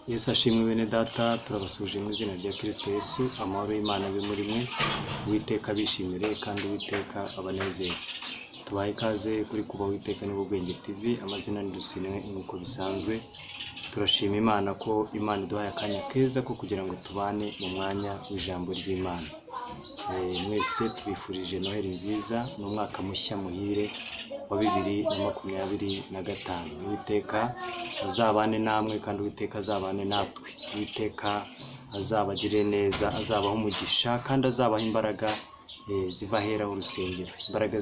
Yesu ashimwe bene data, turabasuje mu izina rya Kristo Yesu. Amahoro y'Imana abe muri mwe, Uwiteka bishimire kandi Uwiteka abanezeze. Tubaye ikaze kuri Kuba Uwiteka ni Ubwenge TV. Amazina ni Dusinwe nk'uko bisanzwe. Turashima Imana ko Imana iduhaye akanya keza ko kugira ngo tubane mu mwanya w'ijambo ry'Imana. Mwese tubifurije Noheli nziza n'umwaka mushya muhire wa 2025. Uwiteka azabane namwe kandi Uwiteka azabane natwe. Uwiteka azabagire neza, azabaho umugisha kandi azabaho imbaraga ziva hera urusengero. Imbaraga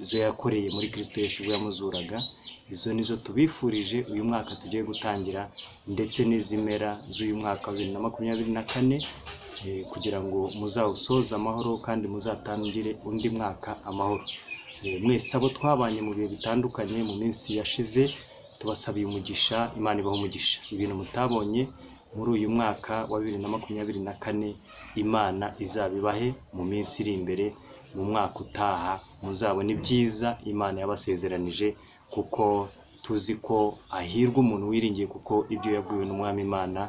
zo yakoreye muri Kristo Yesu ubwo yamuzuraga, izo nizo tubifurije uyu mwaka tugiye gutangira, ndetse n'izimera z'uyu mwaka wa 2024 kugira ngo muzawusoze amahoro kandi muzatangire undi mwaka amahoro. Mwese abo twabanye mu bihe bitandukanye mu minsi yashize, tubasabiye umugisha, Imana ibaho umugisha. Ibintu mutabonye muri uyu mwaka wa 2024 Imana izabibahe mu minsi iri imbere, mu mwaka utaha muzabona ibyiza Imana yabasezeranije, kuko tuzi ko ahirwa umuntu wiringiye kuko ibyo yabwiwe n'Umwami Imana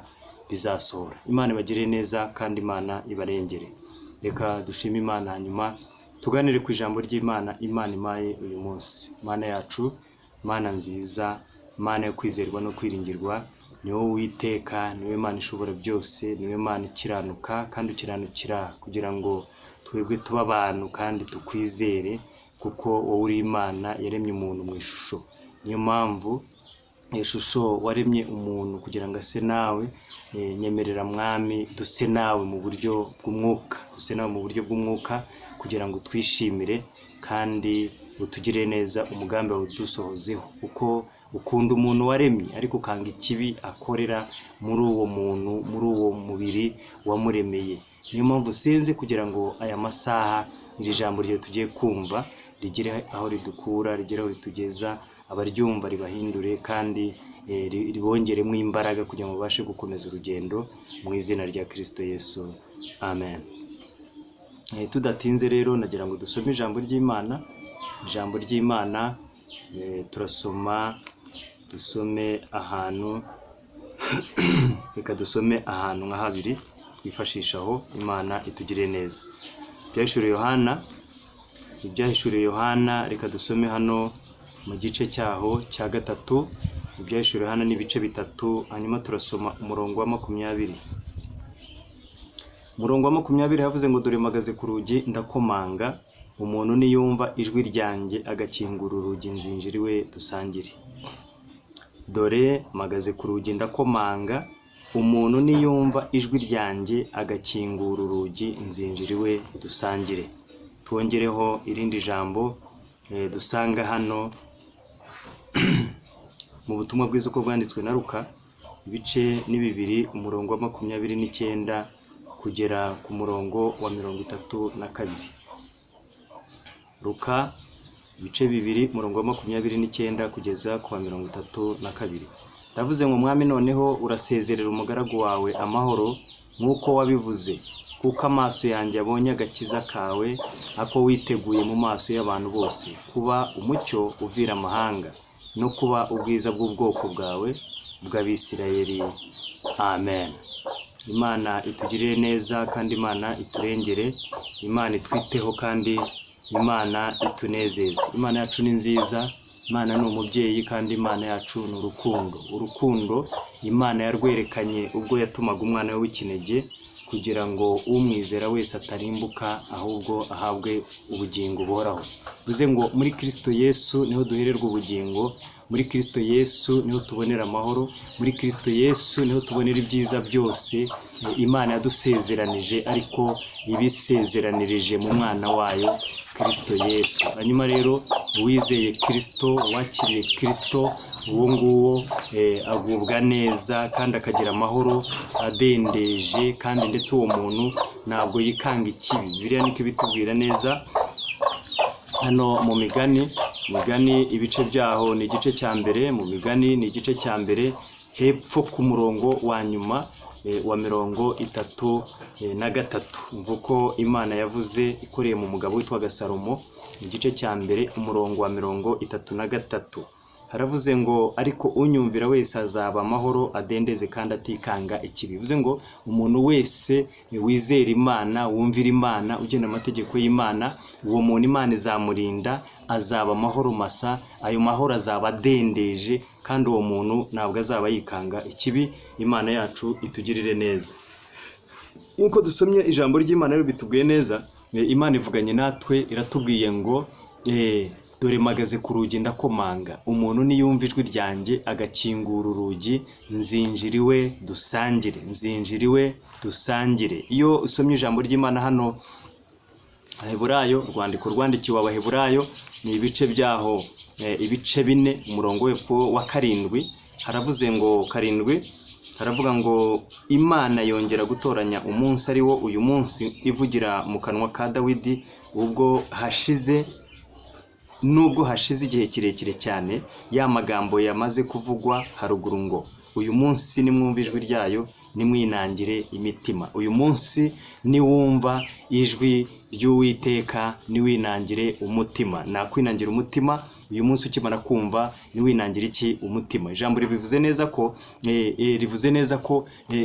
bizasohora. Imana ibagire neza kandi Imana ibarengere. Reka dushime Imana, hanyuma tuganire ku ijambo ry'Imana Imana imaye uyu munsi. Mana yacu, Mana nziza, Mana yo kwizerwa no kwiringirwa, ni wowe Uwiteka, ni wowe Mana ishobora byose, ni wowe Mana ikiranuka kandi ukiranukira kugira ngo twebwe tuba abantu kandi tukwizere, kuko wowe uri Imana yaremye umuntu mu ishusho. Niyo mpamvu ishusho waremye umuntu kugira ngo ase nawe. Nyemerera Mwami duse nawe mu buryo bw'umwuka, kugira ngo twishimire kandi utugire neza umugambi wawe dusohozeho, uko ukunda umuntu waremye ariko ukanga ikibi akorera muri uwo muntu, muri uwo mubiri wamuremeye. Niyo mpamvu senze kugira ngo aya masaha iri jambo ryo tugiye kumva rigire aho ridukura, rigire aho ritugeza, abaryumva ribahindure kandi ribongeremo imbaraga kugira ngo babashe gukomeza urugendo mu izina rya Kristo Yesu. Amen. Tudatinze rero nagira ngo dusome ijambo ry'Imana. Ijambo ry'Imana dusome ahantu reka dusome ahantu nka habiri twifashishaho Imana itugire neza. Ibyahishuriye Yohana, reka dusome hano mu gice cyaho cya 3. Ibyahishuriye Yohana n'ibice 3, hanyuma turasoma umurongo wa 20. Umurongo wa 20 yavuze ngo dore mpagaze ku rugi ndakomanga, umuntu niyumva ijwi ryanjye agakingura urugi nzinjira iwe dusangire. Dore mpagaze ku rugi ndakomanga, umuntu niyumva ijwi ryanjye agakingura urugi nzinjira iwe dusangire. Twongereho irindi jambo dusanga hano mu butumwa bwiza uko bwanditswe na Luka, ibice ni 2, umurongo wa 29 kugera ku murongo wa 32. Luka ibice 2, umurongo wa 29 kugeza ku wa 32. Ndavuze ngo Mwami, noneho urasezerera umugaragu wawe amahoro nk'uko wabivuze, kuko amaso yanjye abonye agakiza kawe, ako witeguye mu maso y'abantu bose, kuba umucyo uvira amahanga no kuba ubwiza bw'ubwoko bwawe bw'Abisirayeli. Amen. Imana itugirire neza kandi Imana iturengere, Imana itwiteho kandi Imana itunezeze. Imana yacu ni nziza, Imana ni umubyeyi kandi Imana yacu ni urukundo. Imana yarwerekanye ubwo yatumaga umwana we w'ikinege kugira ngo umwizera wese atarimbuka ahubwo ahabwe ubugingo buhoraho. Bivuze ngo muri Kristo Yesu niho duhererwa ubugingo, muri Kristo Yesu niho tubonera amahoro, muri Kristo Yesu niho tubonera ibyiza byose Imana yadusezeranije, ariko ibisezeranirije mu mwana wayo Kristo Yesu. Hanyuma rero uwizeye Kristo, wakiriye Kristo, uwo nguwo agubwa neza kandi akagira amahoro adendeje, kandi ndetse uwo muntu ntabwo yikanga ikibi. Bibiliya niko bitubwira neza hano mu Migani ibice byaho ni igice cya mbere. Mu Migani ni igice cya mbere hepfo ku murongo wa nyuma wa 33. Mvuko Imana yavuze ikoreye mu mugabo witwa Salomo, igice cya mbere umurongo wa 33. haravuze ngo ariko unyumvira wese azaba amahoro adendeze kandi atikanga ikibi. Bivuze ngo umuntu wese wizera Imana, wumvira Imana, ugena amategeko y'Imana, uwo muntu Imana izamurinda, azaba amahoro masa, ayo mahoro azaba adendeje kandi uwo muntu ntabwo azaba yikanga ikibi. Imana yacu itugirire neza. Nkuko dusomye ijambo ry'Imana rero bitubwiye neza, Imana ivuganye natwe iratubwiye ngo dore magaze ku rugi ndakomanga, umuntu niyumva ijwi ryanjye agakingura urugi, nzinjira iwe dusangire, nzinjira iwe dusangire. Iyo usomye ijambo ry'Imana hano Aheburayo, urwandiko rwandikiwe Abaheburayo, ni ibice byaho ibice 4, umurongo w'epfo wa 7, haravuze ngo 7, haravuga ngo Imana yongera gutoranya umunsi ari wo uyu munsi, ivugira mu kanwa ka Dawidi nubwo hashize igihe kirekire cyane, ya magambo yamaze kuvugwa haruguru ngo uyu munsi nimwumva ijwi ryayo nimwinangire imitima. Uyu munsi niwumva ijwi ry'Uwiteka niwinangire umutima. Nakwinangira umutima uyu munsi ukimara kumva niwinangira iki? Umutima. Ijambo ribivuze neza ko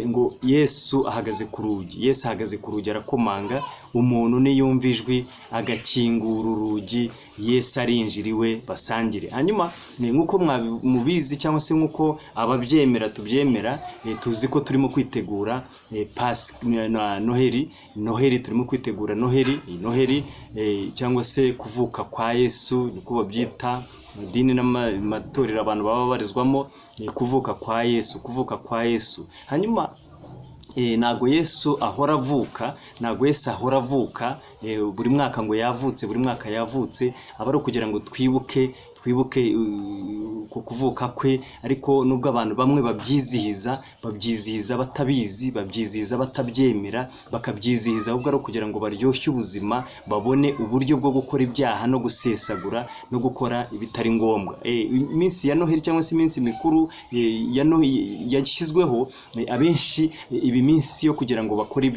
ngo Yesu ahagaze ku rugi. Yesu ahagaze ku rugi arakomanga, umuntu niyumva ijwi agakingura urugi, Yesu arinjiriwe basangire. Hanyuma nkuko mubizi cyangwa se nkuko ababyemera tubyemera, tuzi ko turimo kwitegura Noheli, turimo kwitegura Noheli cyangwa se kuvuka kwa Yesu, niko babyita mu dini n'amatorero abantu baba barizwamo, kuvuka kwa Yesu. Hanyuma ntago Yesu ahora avuka, buri mwaka ngo yavutse, buri mwaka yavutse, aba ari kugira ngo twibuke kuvuka kwe. Ariko nubwo abantu bamwe babyizihiza batabizi, babyizihiza batabyemera, bakabyizihiza ahubwo ari kugira ngo baryoshye ubuzima, babone uburyo bwo gukora ibyaha no gusesagura no gukora ibitari ngombwa. Iminsi ya Noheli cyangwa se iminsi mikuru yashyizweho abenshi, ibi minsi yo kugira ngo bakore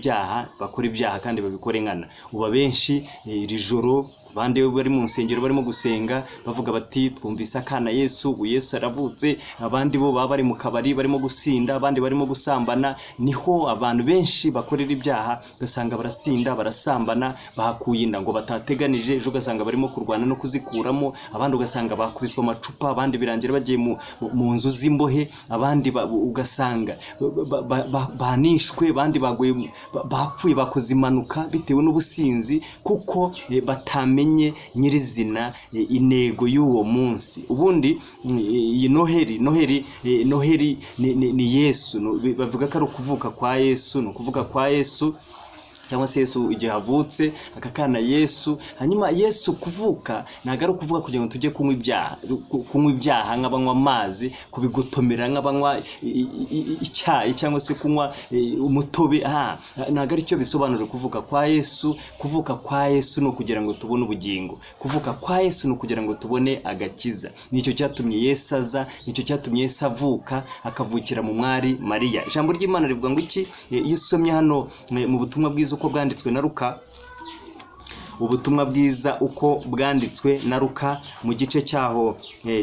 ibyaha kandi babikore nkana. Uba benshi iri joro abandi bari mu nsengero barimo gusenga bavuga bati twumvise akana Yesu, ubu Yesu aravutse. Abandi bo baba bari mu kabari barimo gusinda, abandi barimo gusambana. Niho abantu benshi bakorera ibyaha, ugasanga barasinda, barasambana, bahakuye inda ngo batateganije, ejo ugasanga barimo kurwana no kuzikuramo. Abandi ugasanga bakubiswa amacupa, abandi birangira bagiye mu nzu z'imbohe, abandi ugasanga banishwe, abandi bapfuye bakoze impanuka bitewe n'ubusinzi, kuko batamenye nyirizina intego y'uwo munsi. Ubundi iyi Noheli ni Yesu, bavuga ko ari ukuvuka kwa Yesu, ni ukuvuka kwa Yesu cyangwa se Yesu igihe havutse akakana Yesu. Hanyuma Yesu kuvuka ntago ari ukuvuga kugira ngo tujye kunywa ibyaha nk'abanywa amazi, kubigotomera nk'abanywa icyayi cyangwa se kunywa umutobe. Ntago ari cyo bisobanura kuvuka kwa Yesu. Kuvuka kwa Yesu ni ukugira ngo tubone ubugingo. Kuvuka kwa Yesu ni ukugira ngo tubone agakiza. Nicyo cyatumye Yesu aza, nicyo cyatumye Yesu avuka, akavukira mu mwari Mariya. Ijambo ry'Imana rivuga ngo iki? Iyo usomye hano mu butumwa bwiza uko bwanditswe na Luka, ubutumwa bwiza uko bwanditswe na Luka mu gice cyaho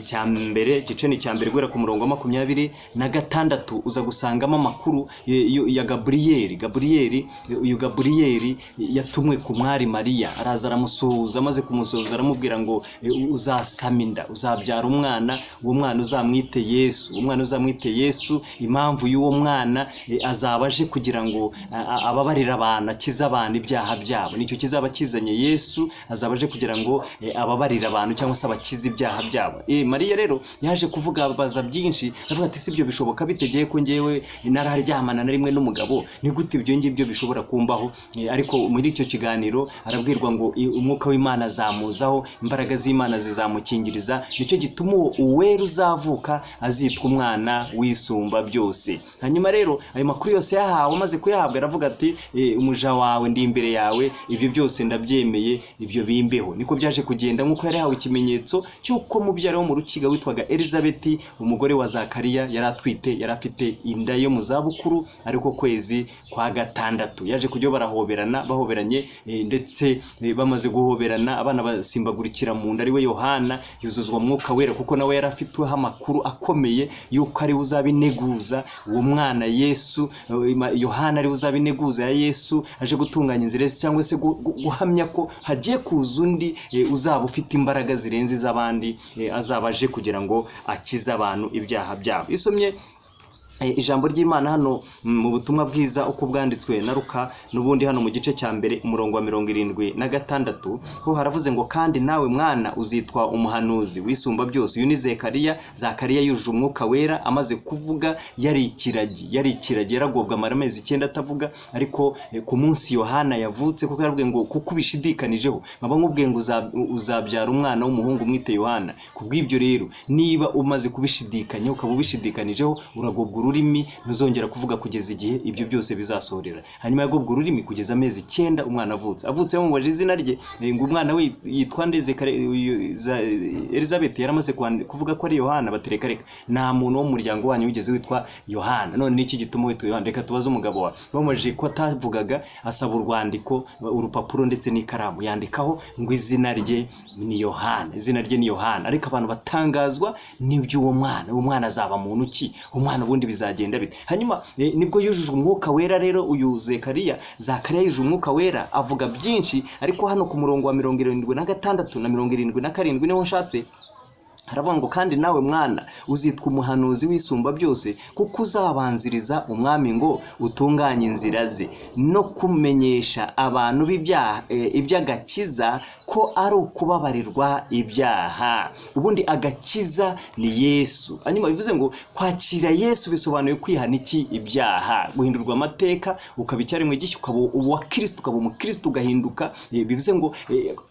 cya mbere, gice ni cya mbere guhera ku murongo wa 26, uza gusangamo amakuru ya Gaburiyeli. Uyu Gaburiyeli yatumwe ku mwari Mariya, araza aramusuhuza, amaze kumusuhuza aramubwira ngo uzasama inda, uzabyara umwana, uwo mwana uzamwite Yesu. Umwana uzamwite Yesu, impamvu y'uwo mwana azaba aje kugira ngo ababarira abantu, akiza abantu ibyaha byabo. Nicyo kizaba kizanye Yesu, azaba aje kugira ngo ababarira abantu cyangwa se abakize ibyaha byabo. Mariya rero yaje kuvuga baza byinshi, avuga ati sibyo bishoboka bitegeye ko ngewe nararyamana na rimwe n'umugabo, ni gute ibyo ngibyo bishobora kumbaho? Ariko muri icyo kiganiro arabwirwa ngo umwuka w'Imana azamuzaho, imbaraga z'Imana zizamukingiriza, nicyo gituma uwera uzavuka azitwa umwana w'Isumba byose. Hanyuma rero ayo makuru yose yahawe, amaze kuyahabwa aravuga ati umuja wawe ndi imbere yawe, ibyo byose ndabyemera ndabyemeye ibyo bimbeho. Niko byaje kugenda nk'uko yari yahawe ikimenyetso cy'uko mubyara wo mu rukiga witwaga Elizabeth umugore wa Zakariya yari atwite, yari afite inda yo mu zabukuru ariko kwezi kwa gatandatu. Yaje kujya barahoberana, bahoberanye ndetse bamaze guhoberana abana basimbagurikira mu nda, ari we Yohana yuzuzwa mwuka wera kuko nawe yari afitweho amakuru akomeye yuko ari uzabineguza uwo mwana Yesu. Yohana ari uzabineguza ya Yesu aje gutunganya inzira cyangwa se guhamya ko hagiye kuza undi uzaba ufite imbaraga zirenze iz'abandi, azaba aje kugira ngo akize abantu ibyaha byabo. Isomye ijambo ry'Imana hano mu butumwa bwiza uko bwanditswe na Luka n'ubundi hano mu gice cya mbere umurongo wa 76 ho haravuze ngo kandi nawe mwana uzitwa umuhanuzi wisumba byose. Uyu ni Zakariya yujuje umwuka wera, amaze kuvuga yari ikiragi yaragobwa amezi 9 atavuga, ariko ku munsi Yohana yavutse kuko yaravuga ngo kuko ubishidikanijeho nkaba nkubwiye ngo uzabyara umwana w'umuhungu mwite Yohana. Kubw'ibyo rero niba umaze kubishidikanya ukaba ubishidikanijeho uragobwa ururimi, ntuzongera kuvuga kugeza igihe ibyo byose bizasohorera. Hanyuma yagobwa ururimi kugeza amezi 9 umwana avutse bamubaje izina rye ngo umwana we yitwa Elizabeth, yaramaze kuvuga ko ari Yohana. Batereka reka nta muntu wo mu muryango wanyu wigeze witwa Yohana, none niki gituma witwa Yohana? Reka tubaze umugabo wawe. Bamubaje ko atavugaga, asaba urwandiko, urupapuro ndetse n'ikaramu, yandikaho ngo izina rye ni Yohana, izina rye ni Yohana. Ariko abantu batangazwa n'iby'uwo mwana azaba muntu ki, umwana ubundi bizagenda bite. Hanyuma nibwo yujuje umwuka wera. Rero uyu Zakariya yujuje umwuka wera avuga byinshi, ariko hano ku murongo wa 76 na 77 niho nshatse haravuga ngo kandi nawe mwana uzitwa umuhanuzi wisumba byose kuko uzabanziriza umwami ngo utunganye inzira ze no kumenyesha abantu iby'agakiza ko ari ukubabarirwa ibyaha. Ubundi agakiza ni Yesu. Hanyuma bivuze ngo kwakira Yesu bisobanuye kwihana iki? Ibyaha, guhindurwa amateka, ukaba icyaremwe gishya, ukaba uwa Kristo, ukaba umukristo ugahinduka. Bivuze ngo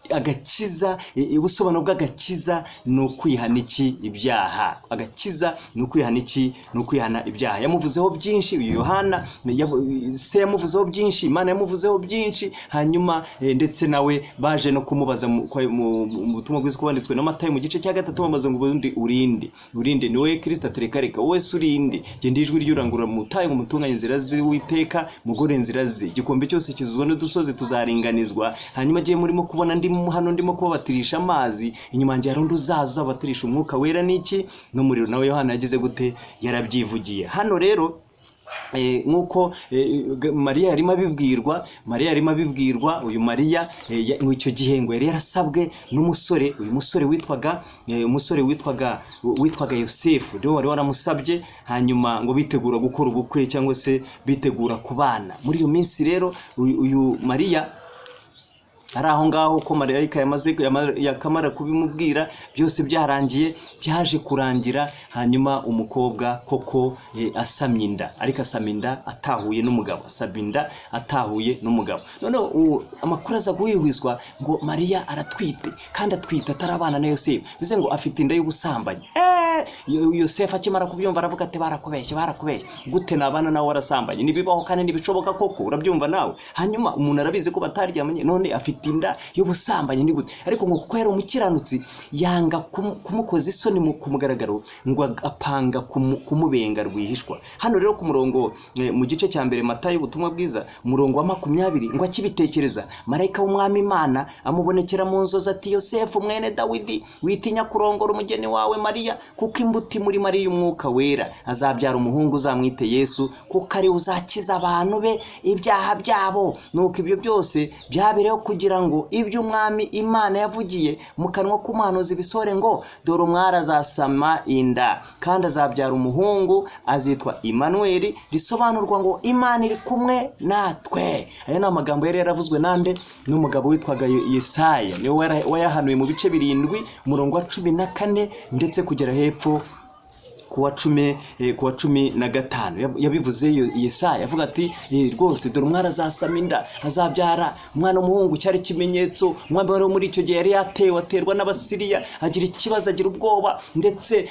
agakiza, ubusobanuro bw'agakiza ni ukwihana iki? Ibyaha. Agakiza ni ukwihana iki? Ni ukwihana ibyaha. Yamuvuzeho byinshi uyu Yohana, se yamuvuzeho byinshi, Imana yamuvuzeho byinshi. Hanyuma ndetse nawe baje no kumubaza mu butumwa bwiza kubanditswe na Matayo mu gice cya 3 bamaze ngo ubundi urinde ni wowe Kristo. Atereka reka wowe surinde genda ijwi ry'urangurura mu tayo ngo mutunganye inzira z'Uwiteka, mugore inzira ze, igikombe cyose kizuzwa n'udusozi tuzaringanizwa. Hanyuma agiye murimo kubona hano ndimo kubabatirisha amazi, inyuma njye hari undi uzaza abatirisha umwuka wera n'iki n'umuriro. Nawe Yohana yagize gute? Yarabyivugiye. Hano rero nkuko Mariya yarimo abibwirwa, uyu Mariya icyo gihe ngo yari yarasabwe n'umusore, uyu musore witwaga Yosefu, rero wari waramusabye. Hanyuma ngo bitegura gukora ubukwe cyangwa se bitegura kubana. Muri iyo minsi rero uyu Mariya ari aho ngaho ko Marayika yakamara kubimubwira byose byarangiye, byaje kurangira. Hanyuma umukobwa koko asamye inda, ariko asamye inda atahuye n'umugabo, none amakuru aza guhihizwa ngo Mariya aratwite, kandi atwite atarabana na Yosefu. Bize ngo afite inda y'ubusambanyi. Yosefu akimara kubyumva aravuga ati barakubeshye gute nabana nawe warasambanye? Nibibaho kandi nibishoboka koko, urabyumva nawe. Hanyuma umuntu arabizi ko bataryamanye, none afite inda y'ubusambanyi ni gute? Ariko ngo kuko yari umukiranutsi yanga kumukoza isoni mu kumugaragaro, ngo apanga kumubenga rwihishwa. Hano rero ku murongo mu gice cya mbere Matayo ubutumwa bwiza murongo wa 20 ngo akibitekereza marayika w'umwami Imana amubonekera mu nzozi ati Yosefu mwene Dawidi witinya kurongora umugeni wawe Mariya, kuko imbuti muri Mariya umwuka wera, azabyara umuhungu uzamwite Yesu, kuko ari uzakiza abantu be ibyaha byabo. Nuko ibyo byose byabereho kugira ngo ibyo umwami Imana yavugiye mu kanwa k'umuhanuzi bisore ngo dore umwari azasama inda kandi azabyara umuhungu azitwa Immanuel, risobanurwa ngo Imana iri kumwe natwe. Aya ni amagambo yari yaravuzwe nande? N'umugabo witwaga Yesaya, niwe wayahanuye mu bice 7 umurongo wa 14 ndetse kugera hepfo kuwa 15 yabivuze Yesaya avuga ati rwose dore umwana azasama inda azabyara umwana w'umuhungu, cyari ikimenyetso. Umwami wari muri icyo gihe yari aterwa n'Abasiriya, agira ikibazo, agira ubwoba, ndetse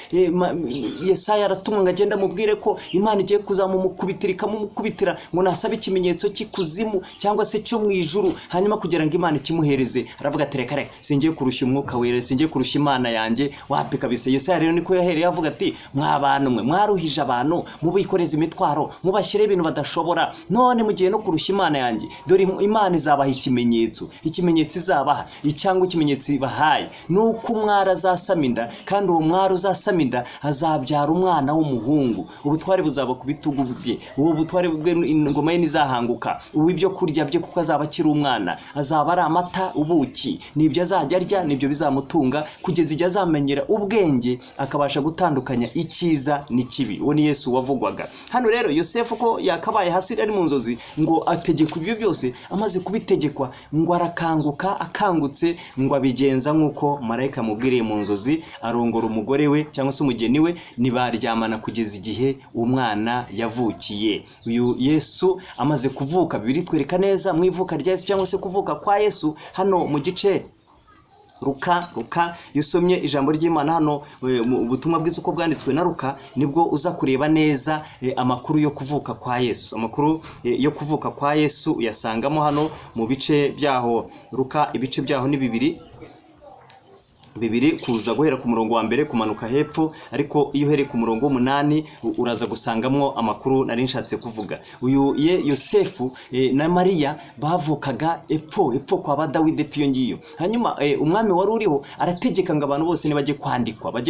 Yesaya aratumwa ngo agenda amubwire ko Imana igiye kuzamumukubitira, ikamumukubitira ngo nasaba ikimenyetso cy'ikuzimu cyangwa se cyo mu ijuru, hanyuma kugira ngo Imana ikimuhereze. Aravuga ati reka singiye kurushya umwuka wera, singiye kurushya Imana yanjye, wapi kabisa. Yesaya rero niko yahereye avuga ati mwabantu mwe mwaruhije abantu, mubikoreza imitwaro, mubashyire ibintu badashobora, none mugiye no kurushya Imana yanjye. Dore Imana izabaha ikimenyetso izabaha cyangwa ikimenyetso ibahaye nuko umwara azasama inda, kandi uwo mwara uzasama inda azabyara umwana w'umuhungu, ubutware buzaba ku bitugu bye, uwo butware bwe ingoma ye nizahanguka, uw'ibyo kurya bye kuko azaba akiri umwana, azaba ari amata ubuki, nibyo azajya arya, nibyo bizamutunga kugeza igihe azamenyera ubwenge, akabasha gutandukanya icyiza n'ikibi. Uwo ni Yesu wavugwaga hano. Rero Yosefu ko yakabaye hasi ari mu nzozi ngo ategeka ibyo byose, amaze kubitegekwa ngo arakanguka, akangutse ngo abigenza nk'uko marayika amubwiriye mu nzozi, arongora umugore we cyangwa se umugeni we, nibaryamana kugeza igihe umwana yavukiye. Uyu Yesu amaze kuvuka, bibiri twereka neza mu ivuka rya Yesu cyangwa se kuvuka kwa Yesu hano mu gice Luka yusomye ijambo ry'Imana hano mu butumwa bwiza uko bwanditswe na Luka, nibwo uza kureba neza amakuru yo kuvuka kwa Yesu. Amakuru yo kuvuka kwa Yesu uyasangamo hano mu bice byaho. Luka ibice byaho ni bibiri kuza guhera ku murongo wa mbere kumanuka hepfo, ariko iyo uhereye ku murongo w'8 uraza gusangamwo amakuru nari nshatse kuvuga. Uyu Yosefu na Mariya bavukaga epfo kwa Dawidi epfo ngiyo. Hanyuma umwami wari uriho arategeka ngo abantu bose bajye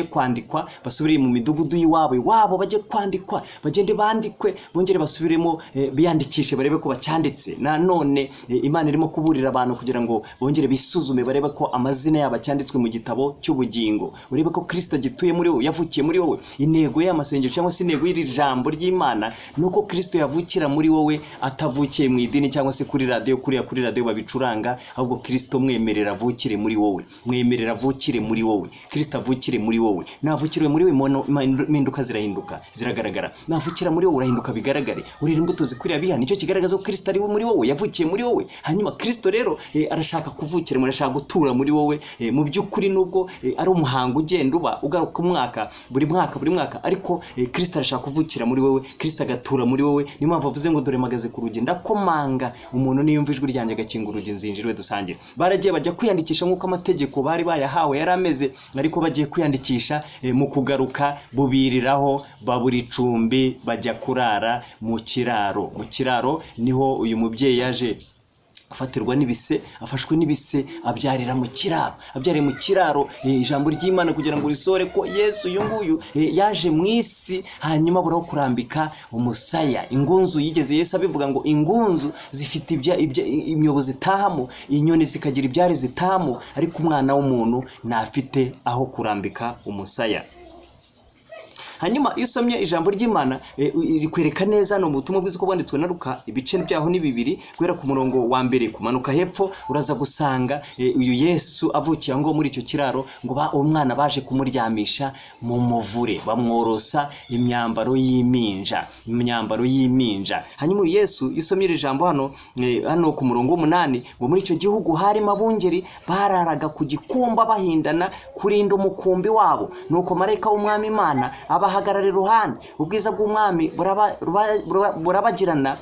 kwandikwa, basubire mu midugudu y'iwabo bajye kwandikwa, bagende bandikwe, bongere basubiremo biyandikishe barebe ko bacyanditse. Na none Imana irimo kuburira abantu kugira ngo bongere bisuzume, barebe ko amazina yabo cyanditswe mu gitabo cy'ubugingo, urebe ko Kristo agituye muri wowe, yavukiye muri wowe. Intego y'amasengesho cyangwa se intego y'iri jambo ry'Imana nuko Kristo yavukira muri wowe, atavukiye mu idini cyangwa se kuri radio babicuranga, ahubwo Kristo mwemerera avukire muri wowe, Kristo avukire muri wowe. Navukire muri wowe impinduka ziragaragara, navukira muri wowe urahinduka bigaragare, urera imbuto zikwiriye biha, nicyo kigaragaza ko Kristo ari muri wowe, yavukiye muri wowe. Hanyuma Kristo rero arashaka kuvukira, arashaka gutura muri wowe. Mu by'ukuri nubwo ari umuhango ugenda uba ugaruka buri mwaka, ariko Kristo arashaka kuvukira muri wowe, Kristo agatura muri wowe. Niyo mpamvu avuze ngo dore magaze ku rugi ndakomanga, umuntu niyumva ijwi ryanjye agakinga urugi nzinjirwe dusangire. Baragiye bajya kwiyandikisha nk'uko amategeko bari bayahawe yari ameze, ariko bagiye kwiyandikisha mu kugaruka bubiriraho, babura icumbi, bajya kurara mu kiraro. Niho uyu mubyeyi yaje afatirwa afashwe n'ibise, abyarira mu kiraro. Ijambo ry'Imana kugira ngo risore ko Yesu uyu nguyu yaje mu isi, hanyuma buraho kurambika umusaya. Ingunzu yigeze Yesu abivuga ngo ingunzu zifite imyobo zitahamo, inyoni zikagira ibyari zitahamo, ariko umwana w'umuntu ntafite aho kurambika umusaya. Hanyuma iyo usomye ijambo ry'Imana rikwereka neza no mu butumwa bwiza uko bwanditswe na Luka, ibice byaho ni 2 guhera ku murongo wa mbere kumanuka hepfo, uraza gusanga uyu Yesu avukiye ngo muri icyo kiraro, ngo umwana baje kumuryamisha mu muvure, bamworosa imyambaro y'impinja. Hanyuma Yesu yusomye iri jambo hano ku murongo w'8, ngo muri icyo gihugu harimo abungeri bararaga ku gikumba bahindana kurinda umukumbi wabo, nuko marayika w'umwami Imana abahagarara iruhande, ubwiza bw'umwami burabagirana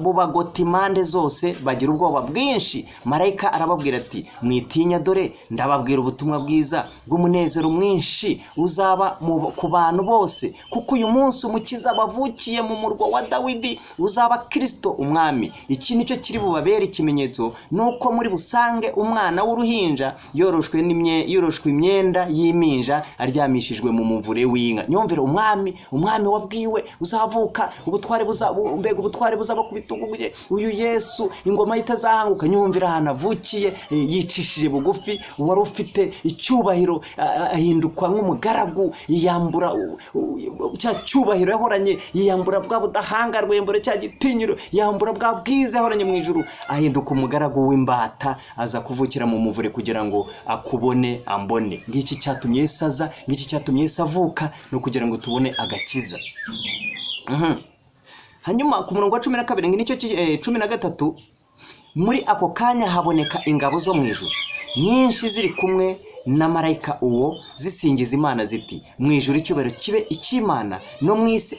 bubagota impande zose, bagira ubwoba bwinshi. Marayika arababwira ati mwitinya, dore ndababwira ubutumwa bwiza bw'umunezero mwinshi uzaba ku bantu bose, kuko uyu munsi umukiza bavukiye mu murwa wa Dawidi, uzaba Kristo umwami. Iki nicyo kiri bubabere ikimenyetso, nuko muri busange umwana w'uruhinja yoroshwe imyenda y'impinja, aryamishijwe mu muvure w'inka. Nyumvire umwami wabwiwe uzavuka, ubutware ubutware buzaba ku bitugu bye. Uyu Yesu ingoma itazahanguka. Nyumvira ahantu avukiye yicishije bugufi, wari ufite icyubahiro ahindukwa nk'umugaragu, yiyambura cya cyubahiro yahoranye, yiyambura bwa budahangarwa, yiyambura cya gitinyiro, yiyambura bwa bwiza yahoranye mu ijuru, ahinduka umugaragu w'imbata, aza kuvukira mu muvure kugira ngo akubone ambone. Ngiki cyatumye Yesu aza, ngiki cyatumye Yesu avuka, no kugira ngo tubone agakiza. Hanyuma ku murongo wa 12 nicyo 13, muri ako kanya haboneka ingabo zo mu ijuru nyinshi ziri kumwe na marayika uwo, zisingiza Imana ziti, mu ijuru icyubahiro kibe icy'Imana, no mu isi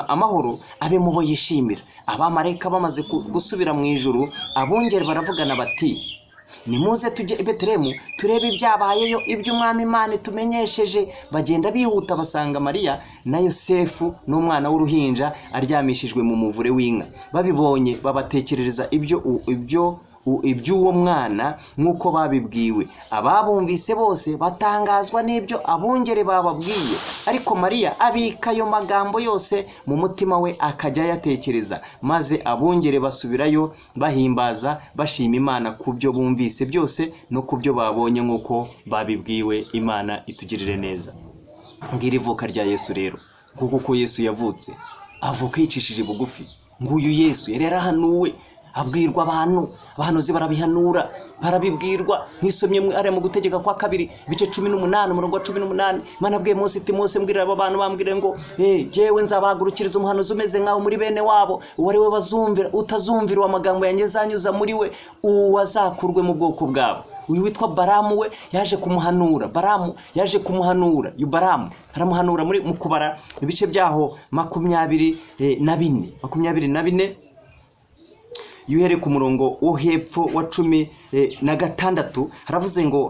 amahoro abe mu bo yishimira. Abamarayika bamaze gusubira mu ijuru, abungeri baravugana bati, nimuze tujye i Betelehemu turebe ibyabayeyo, iby'Umwami Imana tumenyesheje. Bagenda bihuta basanga Mariya na Yosefu n'umwana w'uruhinja aryamishijwe mu muvure w'inka. Babibonye babatekerereza iby'uwo mwana nk'uko babibwiwe. Ababumvise bose batangazwa n'ibyo abungere bababwiye, ariko Mariya abika ayo magambo yose mu mutima we, akajya yatekereza. Maze abungere basubirayo bahimbaza bashima Imana ku byo bumvise byose no ku byo babonye nk'uko babibwiwe. Imana itugirire neza. Ngira ivuka rya Yesu rero, kuko Yesu yavutse, avuka yicishije bugufi. Nguyu Yesu yari yarahanuwe, abwirwa abantu, abahanuzi barabihanura, barabibwirwa. Nkisomye ari mu gutegeka kwa 2 ibice 18 umurongo wa 18, Imana abwiye Mose iti, Mose mbwirira abo bantu, bambwire ngo jewe nzabahagurukiriza umuhanuzi umeze nkaho muri bene wabo, uwo ari we bazumvira, utazumvira amagambo yanjye zanyuza muri we, uwazakurwe mu bwoko bwabo. Uyu witwa Baramu we yaje kumuhanura. Baramu yaje kumuhanura. Uyu Baramu aramuhanura mu kubara ibice byaho 24 yuhere ku murongo wo hepfo wa 16 haravuze ngo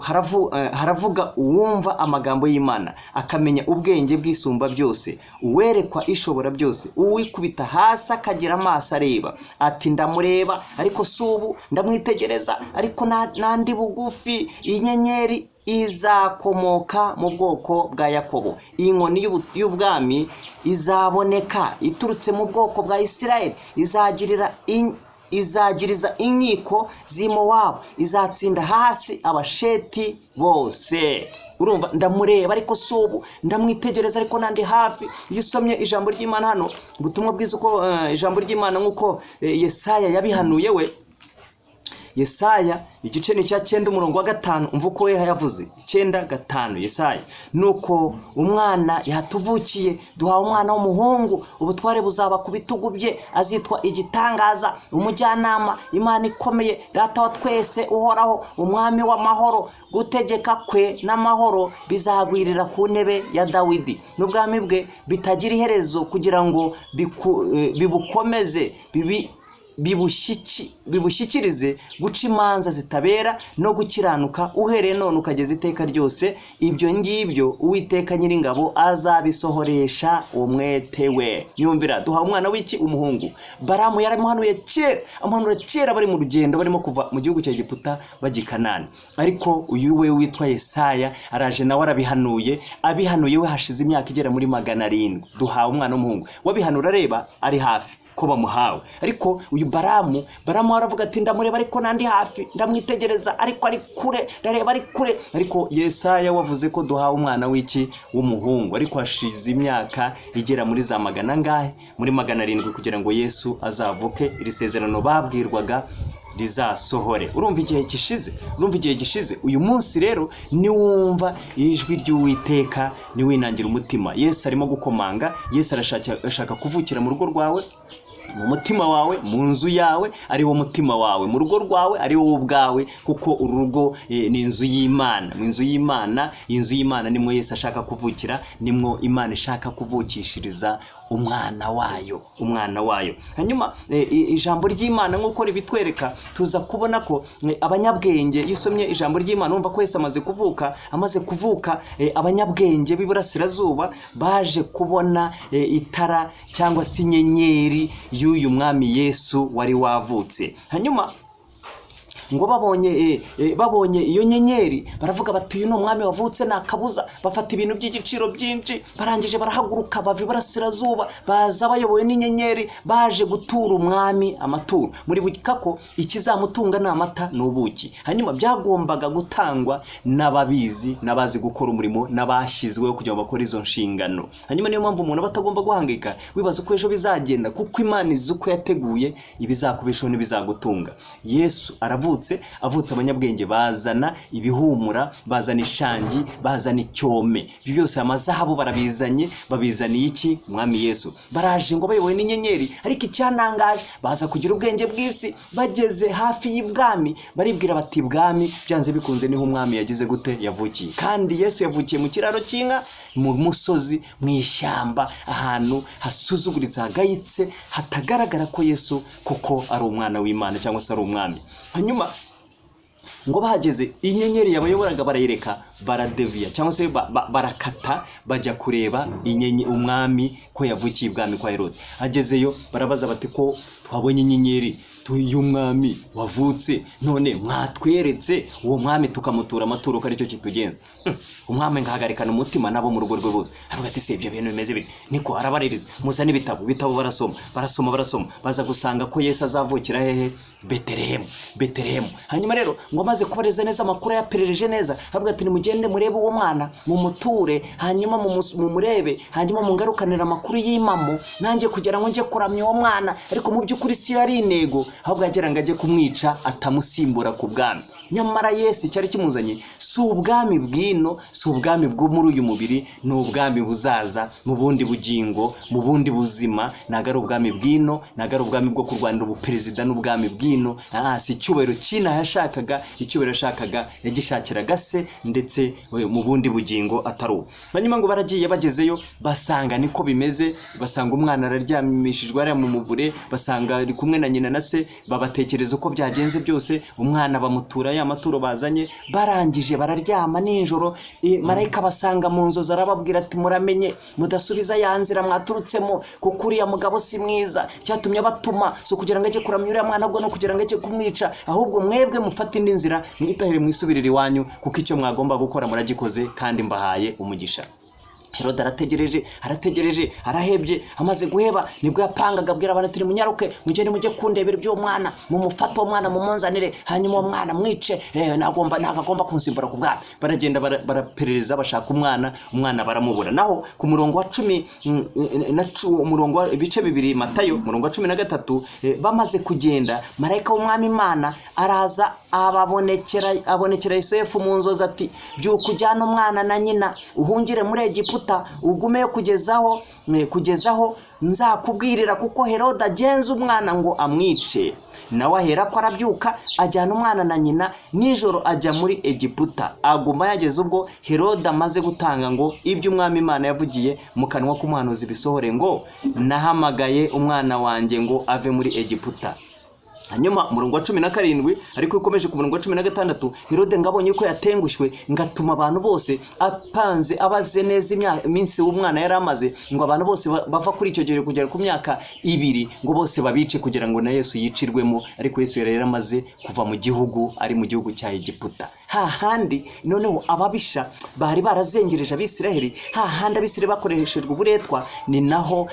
haravuga uwumva amagambo y'Imana akamenya ubwenge bw'isumba byose, uwerekwa ishobora byose, uwikubita hasi akagira amaso areba, ati ndamureba ariko subu, ndamwitegereza ariko nandi bugufi. Inyenyeri izakomoka mu bwoko bwa Yakobo, inkoni y'ubwami izaboneka iturutse mu bwoko bwa Isirayeli, izagiriza inkiko z'Imowabu, izatsinda hasi abasheti bose. Urumva, ndamureba ariko subu, ndamwitegereza ariko nandi hafi. Iyo usomye ijambo ry'Imana hano, ubutumwa bwiza uko ijambo ry'Imana nk'uko Yesaya yabihanuye we, Yesaya igice ni cya 9 umurongo wa 5, umva uko yavuze 9:5. Yesaya, nuko umwana yatuvukiye, duhawe umwana w'umuhungu, ubutware buzaba ku bitugu bye, azitwa igitangaza, umujyanama, Imana ikomeye, data wa twese uhoraho, umwami w'amahoro. Gutegeka kwe n'amahoro bizagwirira ku ntebe ya Dawidi, n'ubwami bwe bitagira iherezo, kugira ngo bibukomeze bibushyikirize guca imanza zitabera no gukiranuka, uhereye none ukageza iteka ryose. Ibyo ngibyo Uwiteka Nyiringabo azabisohoresha umwete we. Nyumvira, duhawe umwana w'iki? Umuhungu. Baramu yaramuhanuye kera, amuhanura kera bari mu rugendo, barimo kuva mu gihugu cya Egiputa bajya i Kanani. Ariko uyu we witwa Yesaya araje nawe arabihanuye, abihanuye we hashize imyaka igera muri 700. Duhawe umwana w'umuhungu, wabihanura areba ari hafi ko bamuhawe. Ariko uyu Baramu aravuga ati ndamureba ariko nandi hafi, ndamwitegereza ariko ari kure, ndareba ari kure. Ariko Yesaya wavuze ko duhawe umwana w'iki? W'umuhungu. Ariko hashize imyaka igera muri za 700 kugira ngo Yesu azavuke, iri sezerano babwirwaga rizasohore. Urumva igihe gishize. Uyu munsi rero niwumva ijwi ry'Uwiteka niwinangira umutima. Yesu arimo gukomanga. Yesu arashaka kuvukira mu rugo rwawe, mu mutima wawe, mu nzu yawe ari wo mutima wawe, mu rugo rwawe ari wo ubwawe, kuko urugo ni inzu y'Imana. Mu inzu y'Imana, inzu y'Imana nimwo Yesu ashaka kuvukira, nimwo Imana ishaka kuvukishiriza umwana wayo. Hanyuma ijambo ry'Imana nk'uko ribitwereka, tuza kubona ko abanyabwenge, yisomye ijambo ry'Imana umva ko Yesu amaze kuvuka abanyabwenge b'iburasirazuba baje kubona itara cyangwa se inyenyeri y'uyu mwami Yesu wari wavutse. Hanyuma ngo babonye iyo nyenyeri baravuga bati uyu ni umwami wavutse nakabuza. Bafata ibintu by'igiciro byinshi, barangije barahaguruka bava iburasirazuba baza bayobowe n'inyenyeri, baje gutura umwami amaturo. muri bukika ko ikizamutunga ni amata n'ubuki. Hanyuma byagombaga gutangwa n'ababizi, n'abazi gukora umurimo, n'abashyizweho kugira ngo bakore izo nshingano. Hanyuma niyo mpamvu umuntu batagomba guhangika wibaza uko ejo bizagenda, kuko Imana izi uko yateguye ibizakubeshaho n'ibizagutunga. Yesu avutse abanyabwenge bazana ibihumura, bazana ishangi, bazana icyome. Ibi byose amazahabu barabizanye, babizaniye iki? Umwami Yesu. Baraje ngo bayobowe n'inyenyeri, ariko icyanangaje baza kugira ubwenge bw'isi. Bageze hafi y'ibwami baribwira bati bwami byanze bikunze niho umwami yagize gute? Yavukiye. Kandi Yesu yavukiye mu kiraro cy'inka, mu musozi, mu ishyamba, ahantu hasuzuguritse, hagayitse, hatagaragara ko Yesu kuko ari umwana w'Imana cyangwa se ari umwami. Hanyuma ngo bahageze inyenyeri yabayoboraga barayireka, baradeviya cyangwa se barakata bajya kureba umwami ko yavukiye ibwami kwa Herode. Agezeyo barabaza bati ko twabonye inyenyeri y'umwami wavutse, none mwatweretse uwo mwami tukamutura amaturo ko aricyo kitugenza. Umwami ngahagarikana umutima nabo mu rugo rwe bose, aravuga ati se ibyo bintu bimeze bite? Niko arabaririza, muza n'ibitabo barasoma baza gusanga ko Yesu azavukira hehe? Betelehemu. Hanyuma rero ngo maze kubareza neza amakuru yaperereje neza, aravuga ati nimugende murebe uwo mwana mumuture, hanyuma mumurebe, hanyuma mungarukanira amakuru y'imamo, nanjye kugira ngo nje kuramya uwo mwana. Ariko mu by'ukuri si yari intego, ahubwo yagira ngo ajye kumwica atamusimbura ku bwami. Nyamara Yesu cyari kimuzanye si ubwami bw'ino, si ubwami bwo muri uyu mubiri, ni ubwami buzaza mu bundi bugingo, mu bundi buzima. Ntago ari ubwami bw'ino, ntago ari ubwami bwo kurwanira ubuperezida n'ubwami bw'ino. Si icyubahiro cy'ina yashakaga, icyubahiro yashakaga yagishakiraga se, ndetse mu bundi bugingo atari uwo. Hanyuma ngo baragiye bagezeyo basanga niko bimeze, basanga umwana araryamishijwe ari mu muvure, basanga ari kumwe na nyina na se, babatekereza uko byagenze byose. Umwana bamutura ya maturo bazanye, barangije bararyama nijoro. Marayika basanga mu nzozi arababwira ati muramenye mudasubiza ya nzira mwaturutsemo, kuko uriya mugabo si mwiza. Cyatumye batuma so kugira ngo ajye kuramya uriya mwana, ahubwo no kugira ngo ajye kumwica. Ahubwo mwebwe mufate indi nzira, mwitahere mwisubirire iwanyu, kuko icyo mwagomba gukora muragikoze, kandi mbahaye umugisha. Herode arategereje, arahebye. Amaze guheba nibwo yapangaga abwira abantu ati munyaruke mugende mujye kundebera ibyo mwana, mumufata uwo mwana mumunzanire, hanyuma uwo mwana mwice, nagomba kunsimbura ku bwami. Baragenda baraperereza bashaka umwana baramubura. Naho ku murongo wa 10 umurongo wa ibice bibiri Matayo umurongo wa 13, bamaze kugenda marayika w'umwami Imana araza abonekera Yosefu mu nzozi ati byuka ujyana umwana na nyina uhungire muri Egiputa, ugumeyo kugezaho nzakubwirira, kuko Herode agenza umwana ngo amwice. Nawe ahera ko arabyuka ajyana umwana na nyina nijoro ajya muri Egiputa, aguma yageze ubwo Herode amaze gutanga ngo ibyo umwami Imana yavugiye mu kanwa k'umuhanuzi bisohore, ngo nahamagaye umwana wanjye ngo ave muri Egiputa. Hanyuma umurongo wa 17, ariko ukomeje ku murongo wa 16, Herode ngabonye ko yatengushywe, ngatuma abantu bose apanze abaze neza iminsi w'umwana yari amaze, ngo abantu bose bava kuri icyo gihe kugera ku myaka 2, ngo bose babice kugira ngo na Yesu yicirwemo. Ariko Yesu yari yaramaze kuva mu gihugu, ari mu gihugu cya Egiputa. Hahandi noneho ababisha bari barazengereje Abisiraheli, hahandi Abisiraheli bakoreshejwe uburetwa, ni naho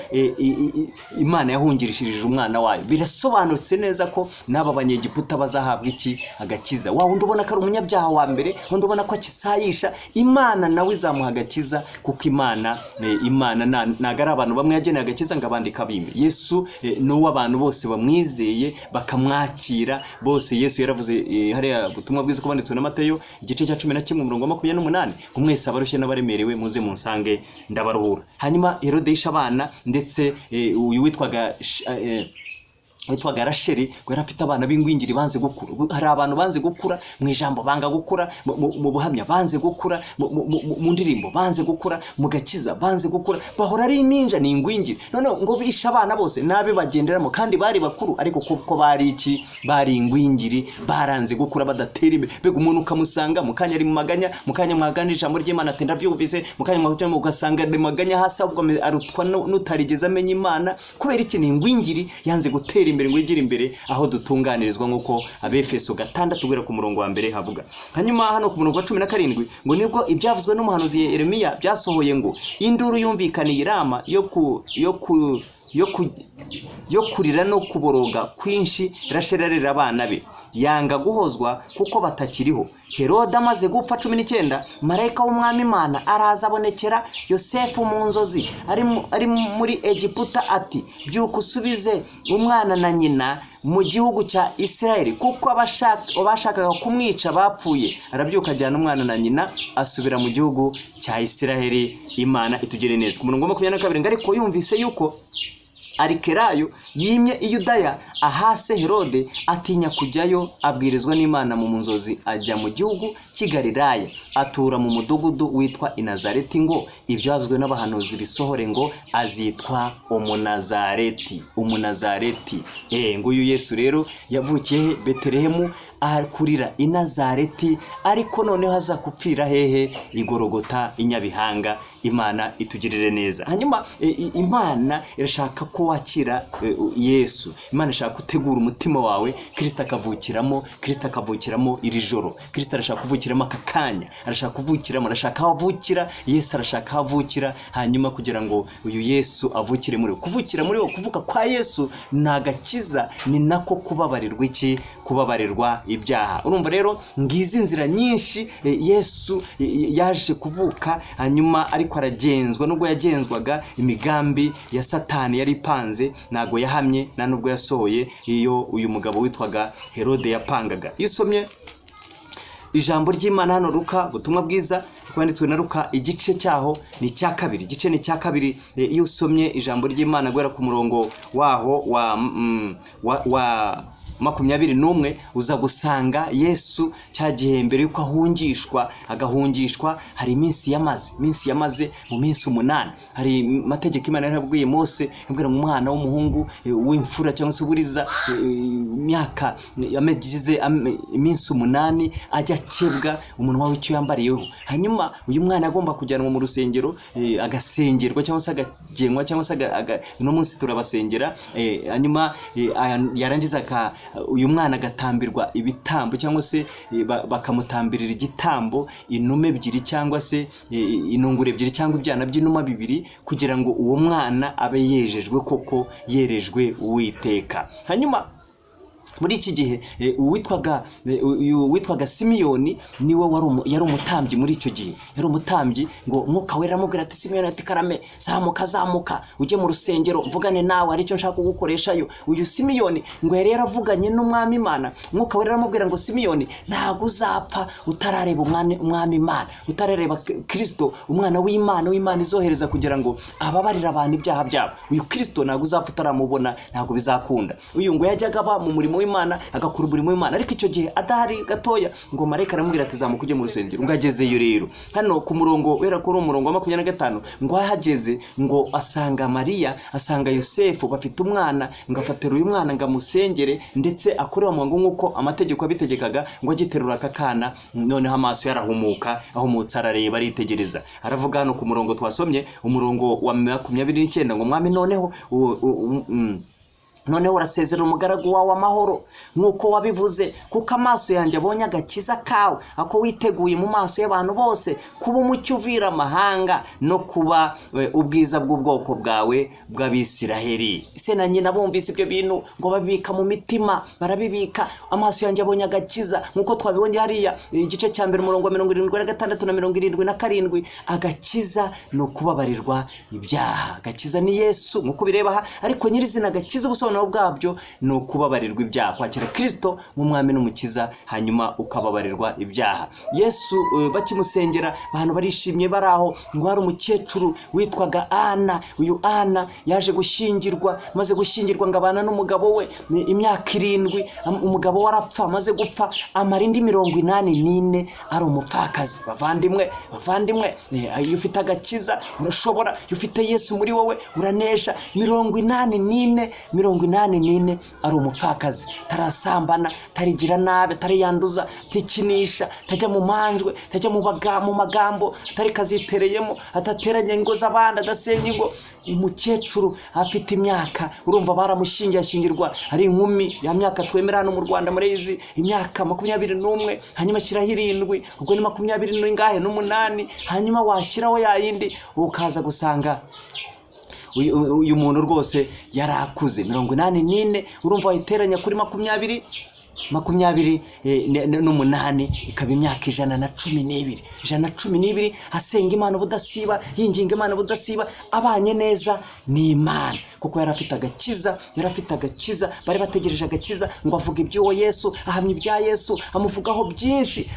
Imana yahungirishirije umwana wayo. Birasobanutse neza ko n'aba banyegiputa bazahabwa iki? Agakiza. Wa wundi ubona ko ari umunyabyaha wa mbere, wundi ubona ko akisayisha, Imana nawe izamuha agakiza, kuko Imana ntago ari abantu bamwe yageneye agakiza ngo abandi kabime. Yesu n'uwo abantu bose bamwizeye bakamwakira bose. Yesu yaravuze hariya ubutumwa bwiza kubanditswe na Matayo igice cya 11 umurongo wa 28, kumwese abarushye n'abaremerewe muze munsange ndabaruhura. Hanyuma Herode yisha abana, ndetse uyu witwaga Rasheli, ngo yarafite abana b'ingwingiri banze gukura. Hari abantu banze gukura mu ijambo, banga gukura mu buhamya, banze gukura mu ndirimbo, banze gukura mu gakiza, banze gukura, bahora ari iminja ni ingwingiri. None ngo bisha abana bose nabe bagenderamo, kandi bari bakuru, ariko kuko bari iki? Bari ingwingiri, baranze gukura, badatera imbere. Bega umuntu ukamusanga mu kanya ari mu maganya, mu kanya mwaganira ijambo ry'Imana atenda byumvise, mu kanya mwahutamo ugasanga de maganya hasi, ahubwo arutwa n'utarigeze amenya Imana. Kubera iki? Ni ingwingiri yanze gutera imbere ngo igire imbere aho dutunganirizwa nk'uko Abefeso 6 guhera ku murongo wa mbere havuga. Hanyuma hano ku murongo wa 17 ngo nibwo ibyavuzwe n'umuhanuzi Yeremiya byasohoye ngo induru yumvikaniye irama yo kurira no kuboroga kwinshi irashererera abana be, yanga guhozwa kuko batakiriho. Herode amaze gupfa 19, marayika w'umwami Imana araza abonekera Yosefu mu nzozi ari muri Egiputa ati, byuka usubize umwana na nyina mu gihugu cya Isiraheli kuko abashakaga kumwica bapfuye. Arabyuka ajyana umwana na nyina asubira mu gihugu cya Isiraheli. Imana itugire neza. Ku murongo wa 22 ngo ariko yumvise yuko Arikelayo yimye i Yudaya, ahase Herode atinya kujyayo, abwirizwa n'Imana mu nzozi ajya mu gihugu cy'i Galilaya, atura mu mudugudu witwa i Nazareti ngo ibyavuzwe n'abahanuzi bisohore ngo azitwa Umunazareti. Nguyu Yesu rero yavukiye Betelehemu akurira i Nazareti, ariko noneho aza kupfira hehe? I Gologota, i Nyabihanga. Imana itugirire neza. Hanyuma Imana irashaka ko wakira Yesu. Imana ishaka gutegura umutima wawe Kristo akavukiramo iri joro. Kristo arashaka kuvukiramo aka kanya, arashaka kuvukiramo, arashaka havukira Yesu, arashaka havukira hanyuma kugira ngo uyu Yesu avukire muri we. Kuvukira muri we, kuvuka kwa Yesu nagakiza, ni nako kubabarirwa iki? Kubabarirwa ibyaha. Urumva rero ngizi nzira nyinshi Yesu yaje kuvuka, hanyuma ariko aragenzwa. Nubwo yagenzwaga imigambi ya Satani yari ipanze, nago yahamye na nubwo yasohoye iyo uyu mugabo witwaga Herode yapangaga. Isomye ijambo ry'Imana hano Luka, ubutumwa bwiza kwanditswe na Luka, igice cyaho ni cya kabiri, igice ni cya kabiri. Iyo usomye ijambo ry'Imana guhera ku murongo waho wa 21 uza gusanga Yesu cyagihe mbere yuko agahungishwa hari iminsi yamaze mu minsi 8. Hari mategeko Imana yarabwiye Mose, yabwira umwana w'umuhungu w'imfura cyangwa se buriza imyaka yamegize iminsi 8 ajya kebwa umunwa w'icyo yambariyeho. Hanyuma uyu mwana agomba kujyanwa mu rusengero agasengerwa cyangwa se agagengwa cyangwa se no munsi turabasengera. Hanyuma yarangiza uyu mwana agatambirwa ibitambo cyangwa se bakamutambirira igitambo inume 2 cyangwa se inungure 2 cyangwa ibyana by'inuma 2 kugira ngo uwo mwana abe yejejwe koko, yerejwe Uwiteka. Hanyuma muri iki gihe witwaga Simiyoni niwe yari umutambyi. Muri icyo gihe yari umutambyi, ngo Mwuka Wera aramubwira ati, Simiyoni ati karame, zamuka ujye mu rusengero mvugane nawe, aricyo nshaka kugukoreshayo. Uyu Simiyoni ngo yari yaravuganye n'umwami Imana. Mwuka Wera aramubwira ngo Simiyoni, ntago uzapfa utarareba umwami Imana, utarareba Kristo, umwana w'Imana izohereza kugira ngo ababarire abantu ibyaha byabo. Uyu Kristo ntago uzapfa utaramubona, ntago bizakunda. Uyu ngo yajyaga aba mu murimo w'Imana, agakora umurimo w'Imana, ariko icyo gihe adahari gatoya ngo marayika aramubwira ati zamuka ujye mu rusengero. Ngo agezeyo rero hano ku murongo wera kuri umurongo wa 25 ngo ahageze ngo asanga Mariya, asanga Yosefu bafite umwana, ngo afatira uyu mwana ngo amusengere ndetse akorera mu ngo nk'uko amategeko abitegekaga, ngo agiterura aka kana. Noneho amaso yarahumuka, ahumutse arareba aritegereza. Aravuga hano ku murongo twasomye, umurongo wa 29 ngo mwami noneho urasezera umugaragu wawe amahoro nk'uko wabivuze, kuko amaso yanjye abonye agakiza kawe, ako witeguye mu maso y'abantu bose, kuba umucyo uvira amahanga no kuba ubwiza bw'ubwoko bwawe bw'Abisiraheli. Se na nyina bumvise ibyo bintu ngo babibika mu mitima, barabibika. Amaso yanjye abonye agakiza nk'uko twabibonye hariya igice cya mbere umurongo wa 76 na 77. Agakiza no kubabarirwa ibyaha. Agakiza ni Yesu nk'uko bireba aha, ariko nyirizina agakiza ubusobanuro bwabyo no kubabarirwa ibyaha, kwakira Kristo nk'umwami n'umukiza, hanyuma ukababarirwa ibyaha. Yesu bakimusengera abantu barishimye baraho, ngo hari umukecuru witwaga Ana. Uyu Ana yaje gushyingirwa, maze gushyingirwa ngo abana n'umugabo we imyaka 7. Umugabo warapfa, maze gupfa amara indi 84 ari umupfakazi. Bavandimwe iyo ufite agakiza urashobora, iyo ufite Yesu muri wowe uranesha. 84 84 ari umupfakazi, tarasambana, tarigira nabi, tariyanduza, tikinisha, tajya mu manjwe, tajya mu magambo, tari kazitereyemo, atateranya ingo z'abandi, adasenya ingo. Umukecuru afite imyaka, urumva baramushingiye ashingirwa ari inkumi ya myaka twemera hano mu Rwanda murezi, imyaka 21, hanyuma ashyiraho 7, ubwo ni 28, hanyuma washyiraho yayindi ukaza gusanga uyu muntu rwose yarakuze. 84 urumva wayiteranya kuri 28 ikaba imyaka 112 asenga Imana budasiba, yinginga Imana budasiba, abanye neza n'Imana kuko yarafite agakiza, bari bategereje agakiza ngo avuga iby'uwo Yesu, ahamya ibya Yesu, amuvugaho byinshi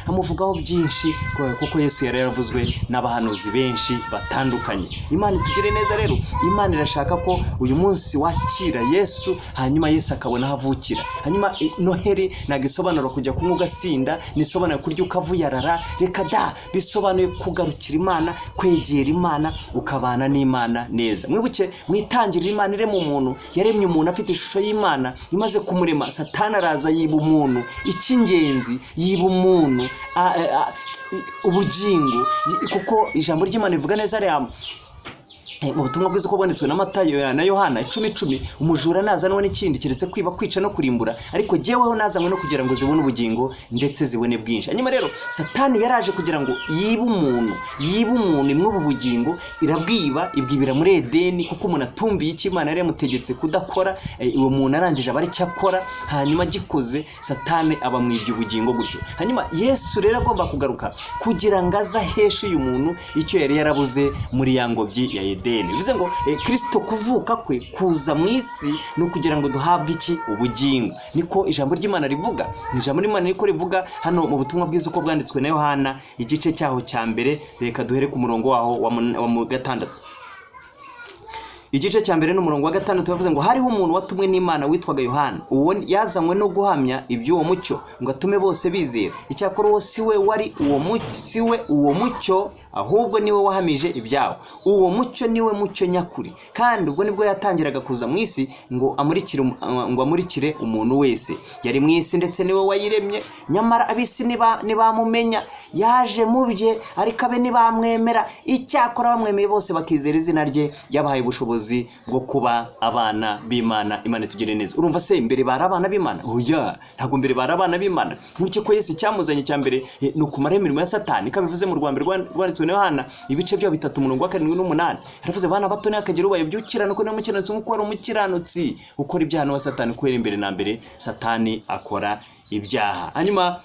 kuko Yesu yari yaravuzwe n'abahanuzi benshi batandukanye. Imana itugire neza rero. Imana irashaka ko uyu munsi wakira Yesu, hanyuma Yesu akabona havukira. Hanyuma Noheli ntabwo isobanura kujya kunywa ugasinda, nisobanura kurya ukavuyarara, reka da, bisobanuye kugarukira Imana, kwegera Imana, ukabana n'Imana neza. Mwibuke mwitangirira Imana irema umuntu, yaremye umuntu afite ishusho y'Imana, imaze kumurema Satani araza yiba umuntu icy'ingenzi, yiba umuntu ubugingo, kuko ijambo ry'Imana rivuga neza rero mu butumwa bwiza uko bwanditswe na Matayo na Yohana 10:10, umujura nazanwe n'ikindi keretse kwiba, kwica no kurimbura, ariko jyeweho nazanywe no kugira ngo zibone ubugingo ndetse zibone bwinshi. Hanyuma rero Satani yaraje kugira ngo yibe umuntu imwe ubugingo, ibwibira muri Edeni, kuko umuntu atumviye icyo Imana yari yamutegetse kudakora. Uwo muntu arangije abari cyakora, hanyuma gikoze Satani abamwibye ubugingo gutyo. Hanyuma Yesu rero agomba kugaruka kugira ngo azaheshe uyu muntu icyo yari yarabuze muri ya ngobyi ya Edeni. Bivuze ngo Kristo kuvuka kwe, kuza mu isi, ni ukugira ngo duhabwe iki? Ubugingo. Niko ijambo ry'Imana rivuga. Ijambo ry'Imana niko rivuga hano mu butumwa bwiza uko bwanditswe na Yohana igice cyaho cya mbere. Reka duhere ku murongo waho wa 6. Igice cya mbere n'umurongo wa 6 yavuze ngo hariho umuntu watumwe n'Imana witwaga Yohana, uwo yazanywe no guhamya iby'uwo mucyo ngo atume bose bizera. Icyakora uwo siwe uwo mucyo, ahubwo niwe wahamije ibyawo. Uwo mucyo niwe mucyo nyakuri, kandi ubwo nibwo yatangiraga kuza mu isi ngo amurikire umuntu wese. Yari mu isi ndetse niwe wayiremye, nyamara abisi ntibamumenya. Yaje mu bye, ariko abe ntibamwemera. Icyakora bamwemeye bose bakizera izina rye, yabahaye ubushobozi bwo kuba abana b'Imana. Imana itugire neza. Urumva se mbere bari abana b'Imana? Oya, ntabwo mbere bari abana b'Imana. Nk'uko ko Yesu cyamuzanye cya mbere ni ukumara imirimo ya Satani, kabivuze mu Rwanda rwanditswe na Yohana ibice bya 3 umurongo wa 7 n'umunani. Yaravuze bana bato n'akagira ubayobyukira nuko n'umukiranutsi nk'uko ari umukiranutsi ukora ibyaha wa Satani, kwera imbere na mbere Satani akora ibyaha. Hanyuma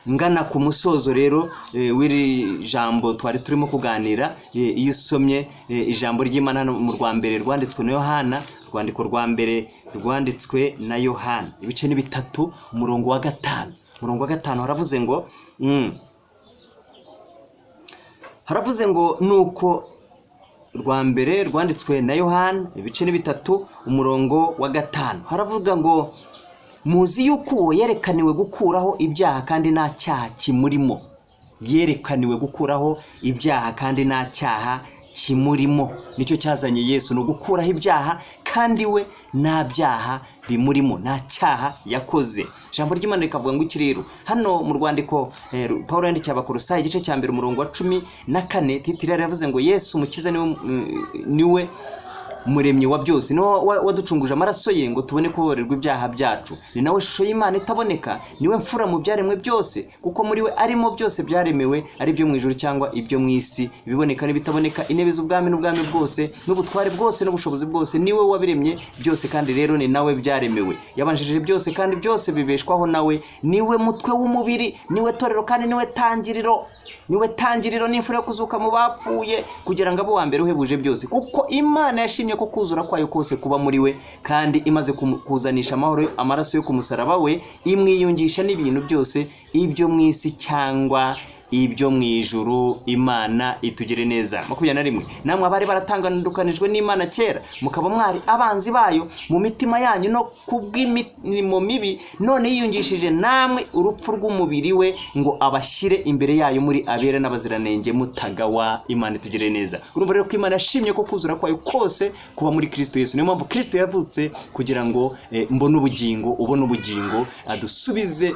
ngana ku musozo rero w'iri jambo twari turimo kuganira, iyo usomye ijambo ry'Imana mu rwa mbere rwanditswe na Yohana, rwandiko rwa mbere rwanditswe na Yohana ibice ni 3 umurongo wa 5. Umurongo wa 5 haravuze ngo nuko rwa mbere rwanditswe na Yohana ibice ni 3 umurongo wa 5 haravuga ngo muzi yuko uwo yerekaniwe gukuraho ibyaha kandi nta cyaha kimurimo. Yerekaniwe gukuraho ibyaha kandi nta cyaha kimurimo. Nicyo cyazanye Yesu, no gukuraho ibyaha kandi we nta byaha bimurimo, nta cyaha yakoze. Ijambo ry'Imana rikavuga ngo iki rero hano mu rwandiko Paulo yandikiye Abakolosayi igice cya mbere umurongo wa 14, titire yavuze ngo Yesu umukiza niwe muremyi wa byose, no waducunguje amaraso ye ngo tubone kuborerwa ibyaha byacu. Ni nawe shusho y'Imana itaboneka, niwe mfura mu byaremwe byose, kuko muri we arimo byose byaremewe, ari byo mu ijuru cyangwa ibyo mu isi, ibiboneka n'ibitaboneka, intebe z'ubwami n'ubwami bwose n'ubutware bwose n'ubushobozi bwose. Niwe wabiremye byose, kandi rero ni nawe byaremewe. Yabanjirije byose kandi byose bibeshwaho nawe. Niwe mutwe w'umubiri, niwe torero kandi niwe tangiriro n'imfura yo kuzuka mu bapfuye, kugira ngo abo wa mbere uhebuje byose. Kuko Imana yashimye ko kuzura kwayo kose kuba muri we, kandi imaze kuzanisha amahoro amaraso yo ku musaraba we, imwiyungisha n'ibintu byose ibyo mu isi cyangwa ibyo mu ijuru. Imana itugire neza. 21. Namwe abari baratangandukanijwe n'Imana kera, mukaba mwari abanzi bayo mu mitima yanyu no kubw'imirimo mibi, none yiyungishije namwe urupfu rw'umubiri we, ngo abashyire imbere yayo muri abera n'abaziranenge mutagawa. Imana itugire neza. Urumva rero ko Imana yashimye ko kuzura kwayo kose kuba muri Kristo Yesu. Niyo mpamvu Kristo yavutse kugira ngo mbone ubugingo, ubone ubugingo, adusubize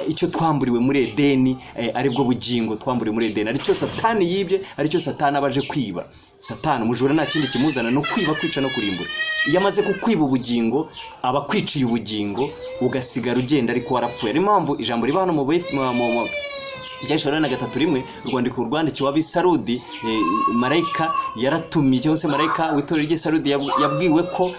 icyo twamburiwe muri Edeni, aribwo bugingo twamburiwe muri Edeni, aricyo Satani yibye, aricyo Satani abaje kwiba. Satani umujura nta kindi kimuzana no kwiba, kwica no kurimbura. Iyo amaze kukwiba ubugingo, aba kwiciye ubugingo, ugasigara ugenda ariko warapfuye. Niyo mpamvu ijambo riba hano mu Byashora na 3:1 urwandiko rwandikiwe ab'Isarudi, marayika yaratumye, cyangwa se marayika w'itorero ry'Isarudi yabwiwe ko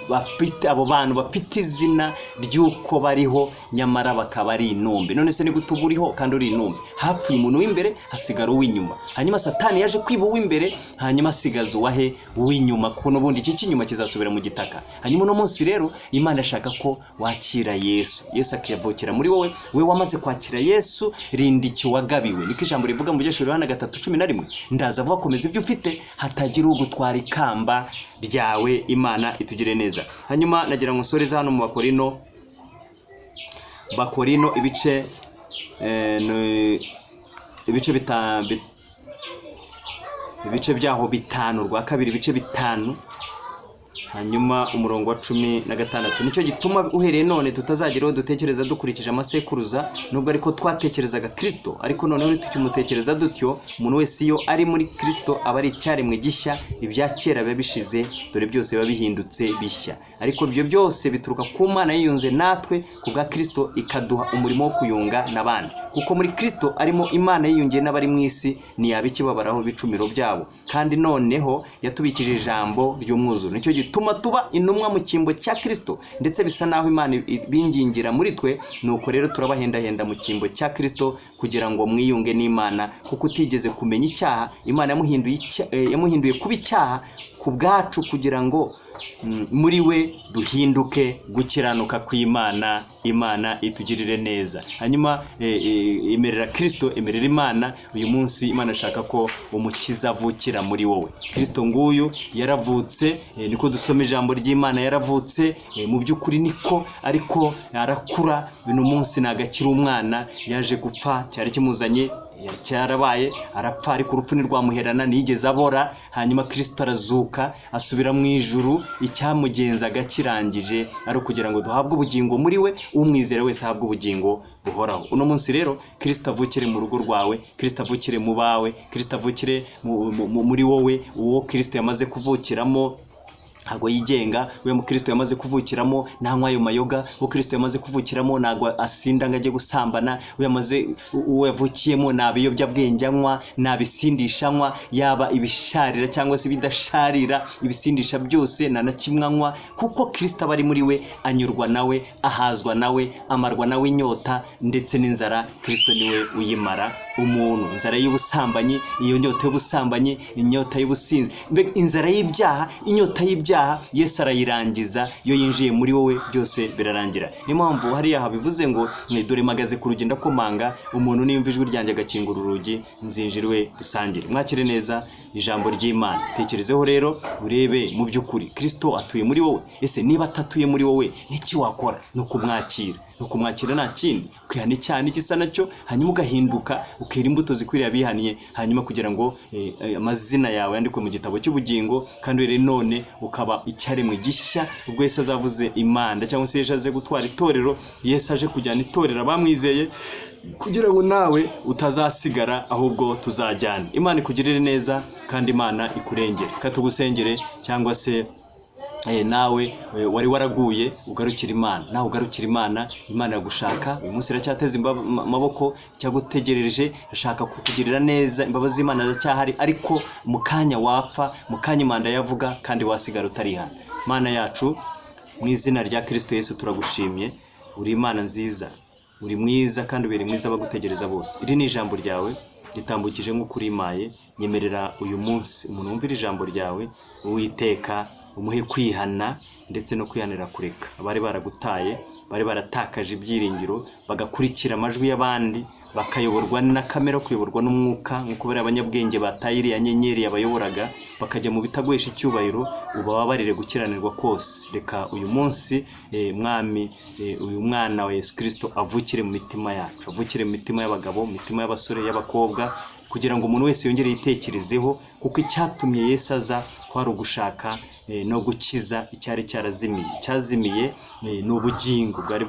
bafite abo bantu bafite izina ry'uko bariho nyamara bakaba ari intumbi. None se ni gutuburiho kandi uri intumbi? Hapfuye umuntu w'imbere, hasigara uw'inyuma. Hanyuma Satani yaje kwiba uw'imbere, hanyuma asigaza uwahe? Uw'inyuma, kuko n'ubundi iki cy'inyuma kizasubira mu gitaka. Hanyuma no munsi rero Imana ashaka ko wakira Yesu. Yesu akiyavukira muri wowe. We wamaze kwakira Yesu, rindi icyo wagabiwe. Niko ijambo rivuga mu Byashora 3:11. Ndaza vuba komeza ibyo ufite, hatagira ugutwara ikamba ryawe. Imana itugire neza. Hanyuma nagira ngo nsoreze hano mu Bakorino ibice byaho 5, rwa kabiri ibice 5, hanyuma umurongo wa 16. Nicyo gituma uhereye none tutazageraho dutekereza dukurikije amasekuruza, nubwo ariko twatekerezaga Kristo, ariko noneho tukumutekereza dutyo. Umuntu wese iyo ari muri Kristo aba ari icyaremwe gishya, ibya kera biba bishize, dore byose biba bihindutse bishya. Ariko ibyo byose bituruka ku Mana yiyunze natwe kubwa Kristo, ikaduha umurimo wo kuyunga n'abandi, kuko muri Kristo arimo Imana yiyungiye n'abari mu isi ntiyabikibabaraho ibicumiro byabo, kandi noneho yatubikije ijambo ry'umwuzuro. Nicyo gituma tuba intumwa mu cyimbo cya Kristo, ndetse bisa naho Imana bingingira muri twe. Nuko rero turabahendahenda mu cyimbo cya Kristo kugira ngo mwiyunge n'Imana, kuko utigeze kumenya icyaha Imana yamuhinduye kuba icyaha ku bwacu, kugira ngo muri we duhinduke gukiranuka kw'Imana. Imana itugirire neza. Hanyuma emerera Kristo, emerera Imana. Uyu munsi Imana ashaka ko umukiza avukira muri wowe. Kristo nguyu yaravutse, niko dusoma ijambo ry'Imana, yaravutse mu by'ukuri niko, ariko arakura. Uyu munsi nagakira umwana, yaje gupfa, cyari kimuzanye, cyarabaye, arapfa, ariko urupfu ntirwamuherana, nigeze abora. Hanyuma Kristo arazuka, asubira mu ijuru. Icyamugenzaga kirangije, ari ukugira ngo duhabwe ubugingo muri we. Umwizera wese ahabwe ubugingo buhoraho. Uno munsi rero Kristo avukire mu rugo rwawe, Kristo avukire mu bawe, Kristo avukire muri wowe. Uwo Kristo yamaze kuvukiramo ntago yigenga. We mu Kristo yamaze kuvukiramo ntanywa ayo mayoga. Uwo Kristo yamaze kuvukiramo ntago asinda ngo ajye gusambana. Uwo yavukiyemo nabiyobyabwenge anywa, nabisindishanywa, yaba ibisharira cyangwa se bidasharira, ibisindisha byose na kimwe anywa, kuko Kristo aba ari muri we, anyurwa nawe, ahazwa nawe, amarwa nawe inyota ndetse n'inzara. Kristo niwe uyimara umuntu. Inzara y'ubusambanyi, iyo nyota y'ubusambanyi, inyota y'ubusinzi, inzara y'ibyaha, inyota y'ibyaha, Yesu arayirangiza. Iyo yinjiye muri wowe byose birarangira. Niyo mpamvu hariya habivuze ngo dore magaze ku rugi ndakomanga, umuntu niyumva ijwi ryanjye agakingura urugi, nzinjirwe dusangire. Mwakire neza ijambo ry'Imana. Tekerezeho rero urebe mu by'ukuri Kristo atuye muri wowe. Ese niba atatuye muri wowe, niki wakora? Nukumwakira nta kindi, kwihana icyaha n'igisa nacyo, hanyuma ugahinduka, ukera imbuto zikwiriye abihaniye, hanyuma kugira ngo amazina yawe yandikwe mu gitabo cy'ubugingo. Kandi rero none ukaba icyaremwe gishya, ubwo Yesu azavuze imanda, cyangwa se Yesu aje gutwara itorero, Yesu aje kujyana itorero abamwizeye, kugira ngo nawe utazasigara, ahubwo tuzajyana. Imana ikugirire neza kandi Imana ikurengere. Katugusengere, cyangwa se nawe wari waraguye ugarukira Imana. Nawe ugarukira Imana. Imana yagushaka uyu munsi, iracyateza amaboko, cyagutegerereje, ashaka kukugirira neza. Imbabazi z'Imana ziracyahari, ariko mu kanya wapfa, mu kanya imanda yavuga, kandi wasigara utarihana. Mana yacu, mu izina rya Kristo Yesu turagushimye. Uri Imana nziza, uri mwiza, kandi ubere mwiza abagutegereza bose. Iri ni ijambo ryawe gitambukije nk'uko urimaye. Nyemerera uyu munsi umuntu wumvira ijambo ryawe, Uwiteka umuhe kwihana ndetse no kwihanira kureka abari baragutaye, bari baratakaje ibyiringiro, bagakurikira amajwi y'abandi, bakayoborwa na kamera, kuyoborwa n'umwuka, nk'uko bari abanyabwenge bataye iriya nyenyeri yabayoboraga bakajya mu bitaguhesha icyubahiro. ubababarire gukiranirwa kose. Reka uyu munsi mwami, uyu mwana wa Yesu Kristo avukire mu mitima yacu, avukire mu mitima y'abagabo, mu mitima y'abasore, y'abakobwa, kugira ngo umuntu wese yongere yitekerezeho, kuko icyatumye Yesu aza kwari ugushaka no gukiza icyari cyarazimiye. Icyazimiye ni ubugingo bwari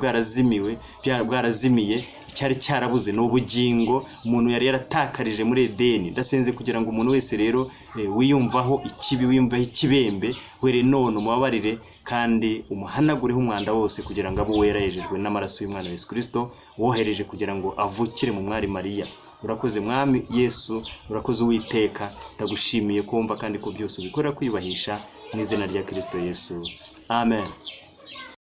bwarazimiye, icyari cyarabuze ni ubugingo umuntu yari yaratakarije muri Edeni. Ndasenze kugira ngo umuntu wese rero wiyumvaho ikibi, wiyumvaho ikibembe, were none umubabarire kandi umuhanagureho umwanda wose, kugira ngo abe wera yejejwe n'amaraso y'umwana wa Yesu Kristo wohereje kugira ngo avukire mu mwari Mariya. Urakoze mwami Yesu, urakoze Uwiteka, ndagushimiye kumva kandi ko byose ubikorera kwiyubahisha, mu izina rya Kristo Yesu, amen.